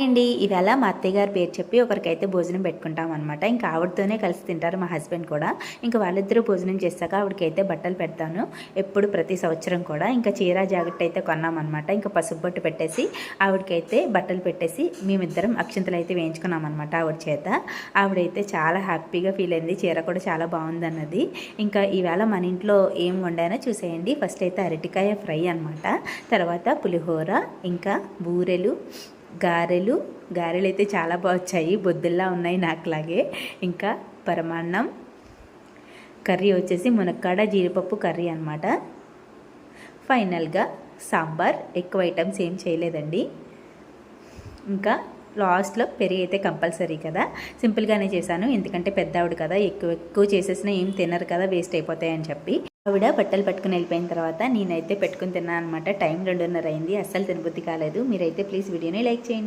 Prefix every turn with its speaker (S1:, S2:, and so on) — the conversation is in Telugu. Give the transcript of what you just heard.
S1: అండి ఇవాళ మా అత్తయ్య గారి పేరు చెప్పి ఒకరికైతే భోజనం పెట్టుకుంటాం అనమాట. ఇంకా ఆవిడతోనే కలిసి తింటారు మా హస్బెండ్ కూడా. ఇంకా వాళ్ళిద్దరూ భోజనం చేశాక ఆవిడకైతే బట్టలు పెడతాను ఎప్పుడు ప్రతి సంవత్సరం కూడా. ఇంకా చీర జాకెట్ అయితే కొన్నామన్నమాట. ఇంకా పసుపు బొట్టు పెట్టేసి ఆవిడకైతే బట్టలు పెట్టేసి మేమిద్దరం అక్షంతలు అయితే వేయించుకున్నాం అనమాట ఆవిడ చేత. ఆవిడైతే చాలా హ్యాపీగా ఫీల్ అయింది, చీర కూడా చాలా బాగుందన్నది. ఇంకా ఈవేళ మన ఇంట్లో ఏం వండానో చూసేయండి. ఫస్ట్ అయితే అరటికాయ ఫ్రై అనమాట, తర్వాత పులిహోర, ఇంకా బూరెలు, గారెలు అయితే చాలా బాగా వచ్చాయి, బొద్దుల్లా ఉన్నాయి నాకులాగే. ఇంకా పరమాన్నం, కర్రీ వచ్చేసి మునక్కాడ జీడిపప్పు కర్రీ అనమాట. ఫైనల్గా సాంబార్. ఎక్కువ ఐటమ్స్ ఏం చేయలేదండి. ఇంకా లాస్ట్లో పెరుగు అయితే కంపల్సరీ కదా, సింపుల్గానే చేశాను. ఎందుకంటే పెద్ద ఆవిడ కదా, ఎక్కువ చేసేసినా ఏం తినరు కదా, వేస్ట్ అయిపోతాయని చెప్పి. ఆవిడ బట్టలు పట్టుకుని వెళ్ళిపోయిన తర్వాత నేనైతే పెట్టుకుని తిన్నాను అనమాట. టైం 2:30 అయింది, అస్సలు తినబుద్ధి కాలేదు. మీరైతే ప్లీజ్ వీడియోని లైక్ చేయండి.